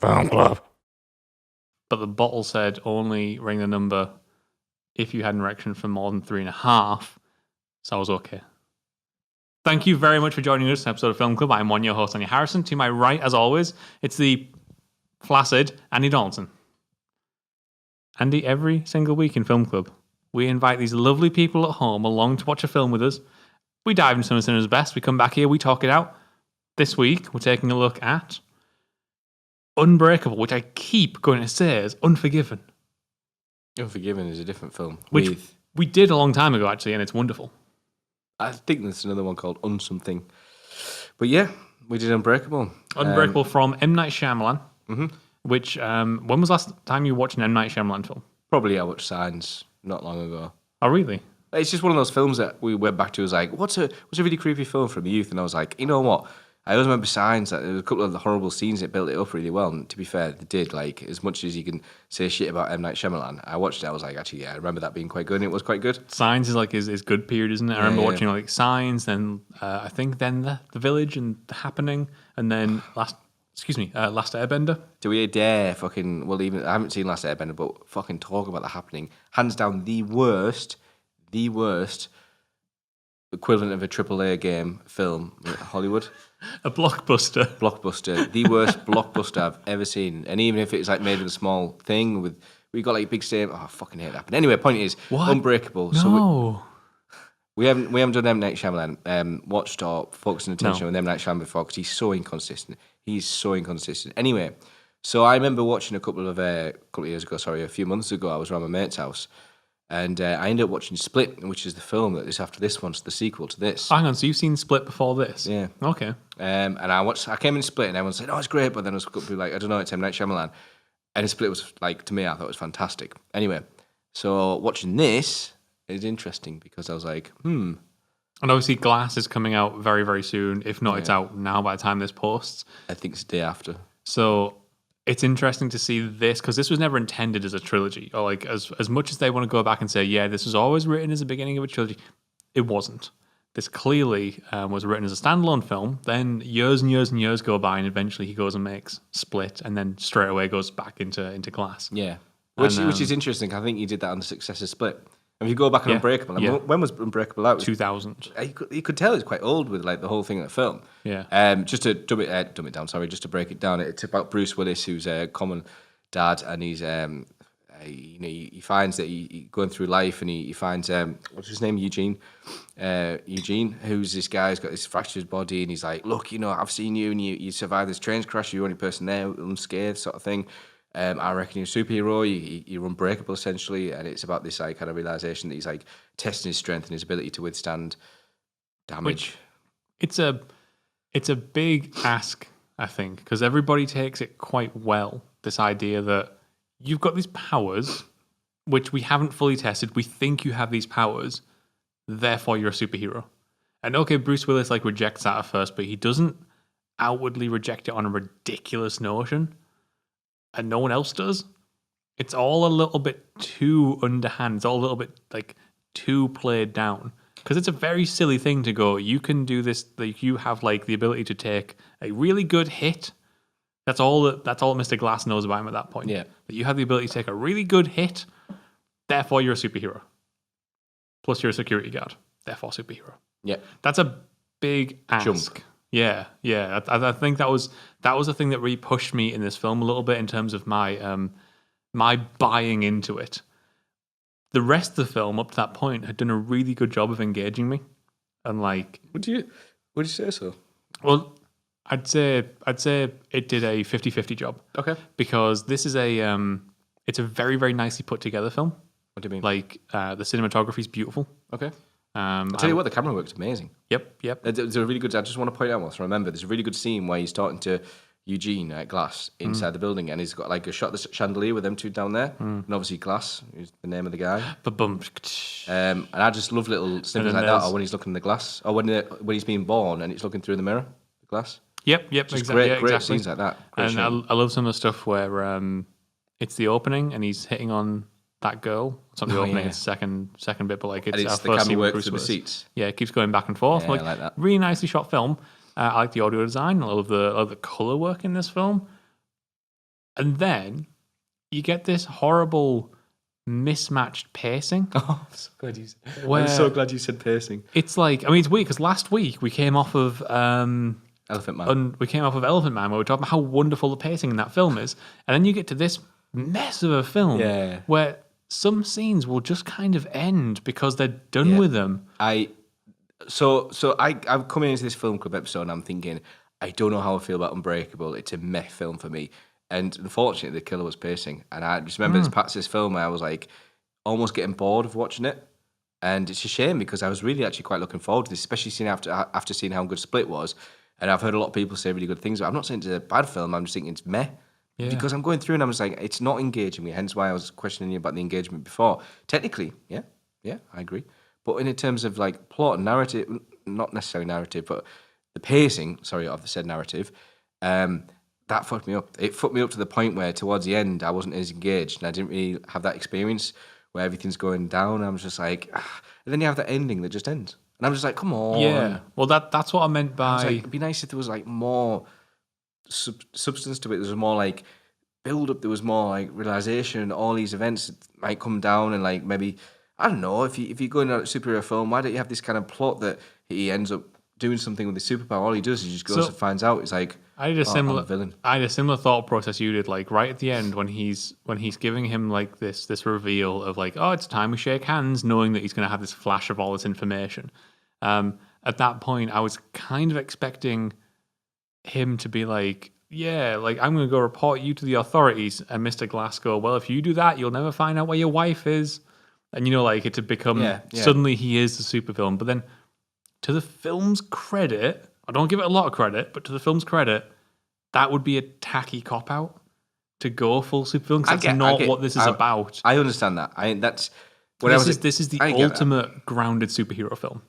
Film Club. But the bottle said only ring the number if you had an erection for more than 3.5. So I was okay. Thank you very much for joining us in this episode of Film Club. I'm one, your host, Andy Harrison. To my right, as always, it's the flaccid Andy Dalton. Andy, every single week in Film Club, we invite these lovely people at home along to watch a film with us. We dive into some of cinema's best. We come back here, we talk it out. This week, we're taking a look at Unbreakable, which I keep going to say is Unforgiven. Unforgiven is a different film. Which we did a long time ago, actually, and it's wonderful. I think there's another one called Unsomething. But yeah, we did Unbreakable. Unbreakable from M. Night Shyamalan. Mm-hmm. Which, when was the last time you watched an M. Night Shyamalan film? Probably I watched Signs not long ago. Oh, really? It's just one of those films that we went back to. Was like, what's a really creepy film from the youth? And I was like, you know what? I always remember Signs. That there was a couple of the horrible scenes that built it up really well. And to be fair, they did. Like, as much as you can say shit about M. Night Shyamalan, I watched it. I was like, actually, yeah, I remember that being quite good. And it was quite good. Signs is like his good period, isn't it? I remember watching like Signs, then I think then the Village and The Happening, and then Last Airbender. Do we dare fucking? Well, even I haven't seen Last Airbender, but fucking talk about The Happening. Hands down, the worst equivalent of a AAA game film in Hollywood. A blockbuster. The worst blockbuster I've ever seen. And even if it's like made of a small thing we got like big same. Oh, I fucking hate that. But anyway, point is, what? Unbreakable. No. So we haven't done M. Night Shyamalan, watched or focused attention on M. Night Shyamalan before because he's so inconsistent. Anyway, so I remember watching a couple of years ago, a few months ago, I was around my mate's house. And I ended up watching Split, which is the film that is after this one's the sequel to this. Hang on, so you've seen Split before this? Yeah. Okay. And I came in Split and everyone said, oh, it's great, but then I was like, I don't know, it's M. Night Shyamalan. And Split was like, to me, I thought it was fantastic. Anyway, so watching this is interesting because I was like, And obviously Glass is coming out very, very soon. If not, it's out now by the time this posts. I think it's the day after. So it's interesting to see this because this was never intended as a trilogy, or like as much as they want to go back and say, yeah, this was always written as the beginning of a trilogy. It wasn't. This clearly was written as a standalone film. Then years and years and years go by, and eventually he goes and makes Split, and then straight away goes back into Glass. Yeah, which is interesting. I think he did that on the success of Split. And if you go back on Unbreakable, when was Unbreakable out? 2000. You could tell it's quite old with like the whole thing of the film. Yeah. Just to dumb it down. Sorry, just to break it down. It's about Bruce Willis, who's a common dad, and he's he finds that he going through life, and he finds what's his name, Eugene, who's this guy who's got this fractured body, and he's like, look, I've seen you, and you survived this train crash. You're the only person there unscathed, sort of thing. I reckon you're a superhero. You're unbreakable, essentially, and it's about this kind of realization that he's like testing his strength and his ability to withstand damage. It's a big ask, I think, because everybody takes it quite well. This idea that you've got these powers, which we haven't fully tested. We think you have these powers, therefore you're a superhero. And okay, Bruce Willis rejects that at first, but he doesn't outwardly reject it on a ridiculous notion. And no one else does. It's all a little bit too underhand. It's all a little bit too played down. Because it's a very silly thing to go, you can do this, you have the ability to take a really good hit. That's all Mr. Glass knows about him at that point. Yeah. That you have the ability to take a really good hit, therefore you're a superhero. Plus you're a security guard, therefore superhero. Yeah. That's a big ask. Jump. Yeah. I think that was the thing that really pushed me in this film a little bit in terms of my my buying into it. The rest of the film up to that point had done a really good job of engaging me, and Would you say so? Well, I'd say it did a 50-50 job. Okay. Because this is it's a very, very nicely put together film. What do you mean? The cinematography is beautiful. Okay. I'll tell you what, the camera work's amazing. Yep. There's a really good. I just want to point out whilst I remember. There's a really good scene where he's talking to Eugene at Glass inside the building, and he's got a shot of the chandelier with them two down there, and obviously Glass is the name of the guy. And I just love little snippets like that, or when he's looking in the glass, or when he's being born and it's looking through the mirror, the glass. Yep, just exactly. Great scenes like that. Great and I love some of the stuff where it's the opening and he's hitting on that girl. It's not the opening; it's the second bit, but it's our the first camera scene with work Bruce through the Willis. seats. Yeah, it keeps going back and forth. Yeah, I like that. Really nicely shot film. I like the audio design. I love the color work in this film. And then you get this horrible mismatched pacing. Oh, I'm so glad you. Where I'm so glad you said pacing. It's like, I mean, it's weird because last week we came off of Elephant Man. Elephant Man, where we were talking about how wonderful the pacing in that film is, and then you get to this mess of a film Yeah. where some scenes will just kind of end because they're done with them. I'm coming into this film club episode and I'm thinking, I don't know how I feel about Unbreakable. It's a meh film for me. And unfortunately, the killer was pacing. And I just remember there's parts of this film where I was like almost getting bored of watching it. And it's a shame because I was really actually quite looking forward to this, especially seeing after seeing how good Split was. And I've heard a lot of people say really good things. But I'm not saying it's a bad film. I'm just thinking it's meh. Yeah. Because I'm going through and I'm just like, it's not engaging me. Hence why I was questioning you about the engagement before. Technically, yeah, I agree. But in terms of like plot and narrative, not necessarily narrative, but the pacing, of the said narrative, that fucked me up. It fucked me up to the point where towards the end I wasn't as engaged and I didn't really have that experience where everything's going down. I was just like, and then you have that ending that just ends. And I'm just like, come on. Yeah. Well, that's what I meant by... it'd be nice if there was like more substance to it. There was more like build up. There was more like realization. All these events might come down and like maybe, I don't know, if you go into a superhero film, why don't you have this kind of plot that he ends up doing something with his superpower? All he does is he just goes and finds out. It's like, I had a similar villain. I had a similar thought process you did. Like right at the end when he's giving him like this reveal of like, oh, it's time we shake hands, knowing that he's going to have this flash of all this information. At that point, I was kind of expecting him to be like, yeah, like I'm going to go report you to the authorities. And Mr. Glasgow, well, if you do that, you'll never find out where your wife is. And like it to become suddenly he is the supervillain. But then, to the film's credit, I don't give it a lot of credit, but to the film's credit, that would be a tacky cop out to go full supervillain because that's not what this is about. I understand that. This is the ultimate grounded superhero film.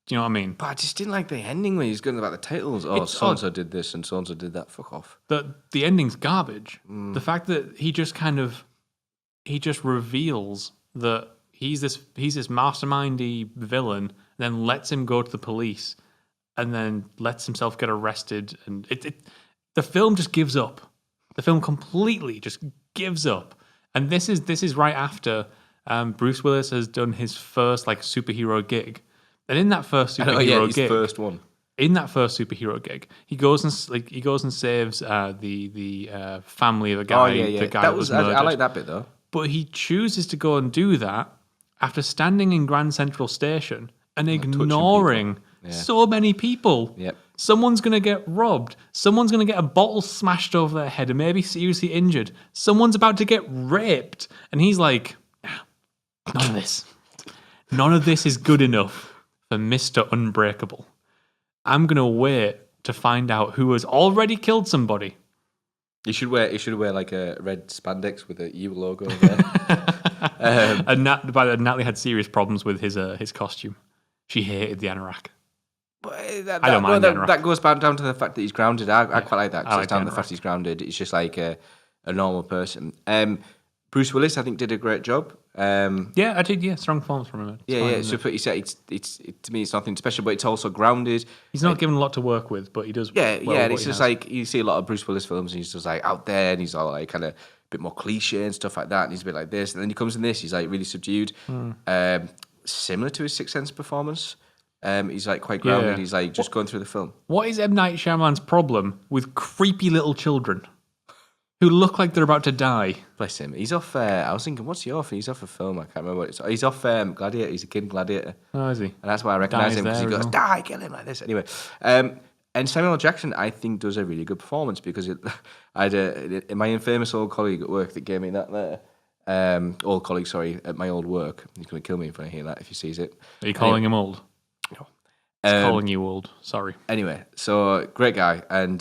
Do you know what I mean? But I just didn't like the ending when he's going about the titles. Oh, so and so did this and so and so did that. Fuck off. The ending's garbage. The fact that he just reveals that he's this mastermindy villain, and then lets him go to the police, and then lets himself get arrested, and the film just gives up. The film completely just gives up, and this is right after Bruce Willis has done his first like superhero gig, and in that first superhero gig, first one. In that first superhero gig, he goes and saves the family of a guy. The guy that was murdered. I like that bit though. But he chooses to go and do that after standing in Grand Central Station and ignoring so many people. Yep. Someone's going to get robbed. Someone's going to get a bottle smashed over their head and maybe seriously injured. Someone's about to get raped. And he's like, none of this. None of this is good enough for Mr. Unbreakable. I'm going to wait to find out who has already killed somebody. You should wear like a red spandex with a U logo there. And Natalie had serious problems with his costume. She hated the anorak. I don't mind the anorak. That goes back down to the fact that he's grounded. I quite like that. Because it's down to the fact he's grounded. It's just like a normal person. Bruce Willis, I think, did a great job. Strong performance from him. So you said it's to me it's nothing special, but it's also grounded. He's not given a lot to work with, but he does. And it's just like you see a lot of Bruce Willis films, and he's just like out there, and he's all like kind of a bit more cliche and stuff like that, and he's a bit like this, and then he comes in this, he's like really subdued, similar to his Sixth Sense performance. He's like quite grounded. He's like just going through the film. What is M. Night Shyamalan's problem with creepy little children who look like they're about to die? Bless him. He's off. I was thinking, what's he off? He's off a film. I can't remember what it's. He's off Gladiator. He's a kid in Gladiator. Oh, is he? And that's why I recognise him because he goes, die, kill him like this. Anyway, and Samuel L. Jackson, I think, does a really good performance because I had my infamous old colleague at work that gave me that letter. Old colleague, sorry, at my old work. He's going to kill me if I hear that, if he sees it. Are you calling him old? No. He's calling you old. Sorry. Anyway, so great guy, and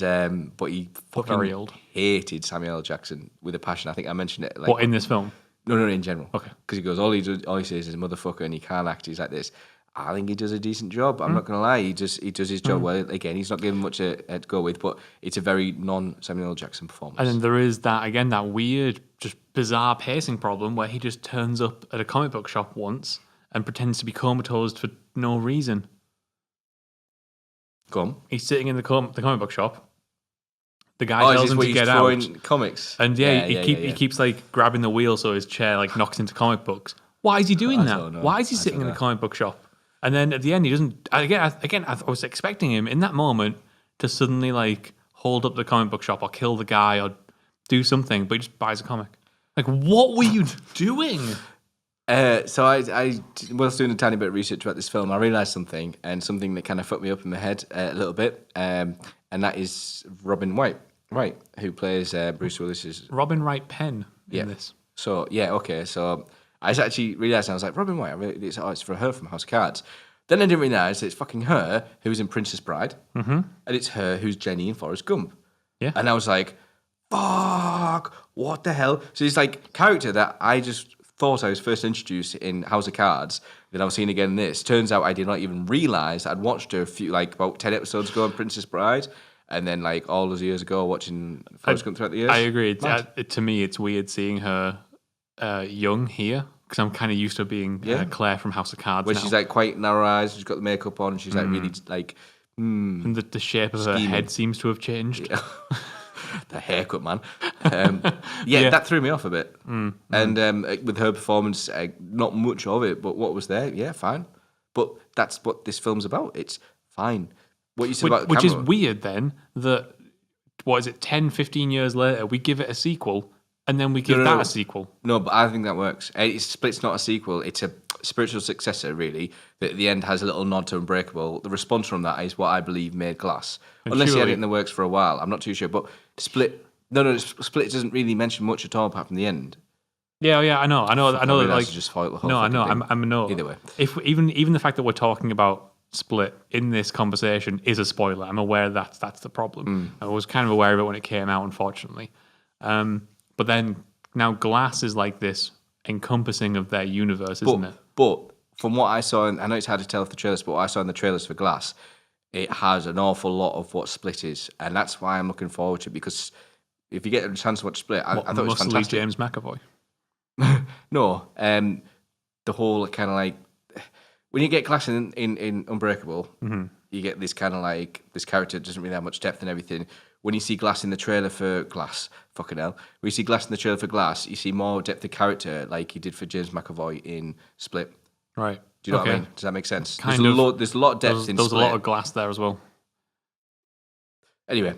but he fucking very old. Hated Samuel L. Jackson with a passion. I think I mentioned it. Like, what, in this film? No, in general. Okay. Because he goes, all he says is motherfucker, and he can't act. He's like this. I think he does a decent job. I'm not going to lie. He does his job well. Again, he's not given much to go with, but it's a very non-Samuel L. Jackson performance. And then there is that weird, just bizarre pacing problem where he just turns up at a comic book shop once and pretends to be comatose for no reason. Go on. He's sitting in the comic book shop. The guy tells him to get out. Comics. And he keeps like grabbing the wheel so his chair like knocks into comic books. Why is he doing that? don't know. Why is he sitting in the comic book shop? And then at the end, he doesn't. Again, I was expecting him in that moment to suddenly like hold up the comic book shop or kill the guy or do something, but he just buys a comic. Like, what were you doing? So I was doing a tiny bit of research about this film. I realised something, and something that kind of fucked me up in my head a little bit, and that is Robin Wright, who plays Bruce Willis's... Robin Wright Penn in this. So, okay. So I actually realised, I was like, Robin Wright, it's for her from House of Cards. Then I didn't realise it's fucking her who's in Princess Bride, and it's her who's Jenny in Forrest Gump. Yeah. And I was like, fuck, what the hell? So it's like character that I just thought I was first introduced in House of Cards, then I was seeing again in this. Turns out I did not even realise I'd watched her about 10 episodes ago on Princess Bride, and then like all those years ago watching Forrest Gump throughout the years. I agree. To me, it's weird seeing her young here, because I'm kind of used to being Claire from House of Cards Where now. she's like quite narrow eyes, she's got the makeup on, and she's like really like... And the shape of her head seems to have changed. Yeah. The haircut, man. That threw me off a bit. And with her performance, not much of it, but what was there, fine. But that's what this film's about. It's fine. What you said about the camera. Which is weird then, that, 10, 15 years later, we give it a sequel, and then we give a sequel. No, but I think that works. Split's not a sequel. It's a spiritual successor, really, that at the end has a little nod to Unbreakable. The response from that is what I believe made Glass. Unless he had it in the works for a while. I'm not too sure. But Split doesn't really mention much at all apart from the end. Yeah, I know that, like... Just the whole no, I know, thing. I'm a no. Either way. Even the fact that we're talking about Split in this conversation is a spoiler. I'm aware that's the problem. I was kind of aware of it when it came out, unfortunately. But then now Glass is like this encompassing of their universe, isn't it? But from what I saw, and I know it's hard to tell off the trailers, but what I saw in the trailers for Glass, it has an awful lot of what Split is, and that's why I'm looking forward to it, because if you get a chance to watch Split, I thought it was fantastic. James McAvoy? No, the whole kind of like, when you get Glass in Unbreakable, you get this kind of like, this character doesn't really have much depth and everything. When you see Glass in the trailer for Glass, fucking hell. When you see Glass in the trailer for Glass, you see more depth of character like you did for James McAvoy in Split. Right. Do you know what I mean? Does that make sense? There's a lot of depth in Split. There's a lot of Glass there as well. Anyway,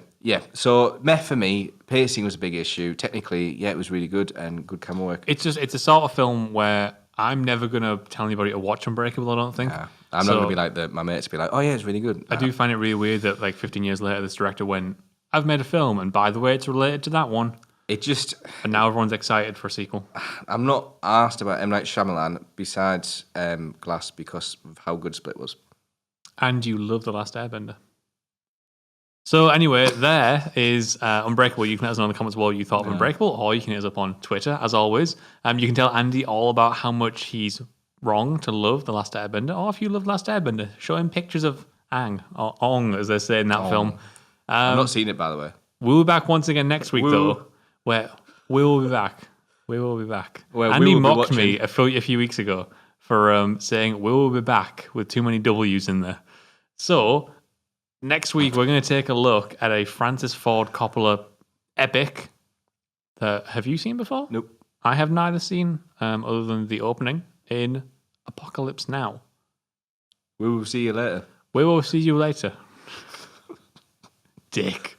so meh for me, pacing was a big issue. Technically, it was really good and good camera work. It's a sort of film where I'm never going to tell anybody to watch Unbreakable, I don't think. I'm not going to be like my mates be like, oh yeah, it's really good. I do find it really weird that like 15 years later, this director went, I've made a film, and by the way, it's related to that one. And now everyone's excited for a sequel. I'm not asked about M. Night Shyamalan besides Glass because of how good Split was. And you love The Last Airbender. So anyway, there is Unbreakable. You can let us know in the comments what you thought of Unbreakable, or you can hit us up on Twitter, as always. You can tell Andy all about how much he's wrong to love The Last Airbender, or if you love Last Airbender, show him pictures of Aang, or Ong, as they say in that film. I've not seen it, by the way. We'll be back once again next week, though, where we will be back. We will be back. Andy mocked me a few weeks ago for saying we will be back with too many W's in there. So next week we're going to take a look at a Francis Ford Coppola epic that have you seen before? Nope. I have neither seen other than the opening in Apocalypse Now. We will see you later. We will see you later. Dick.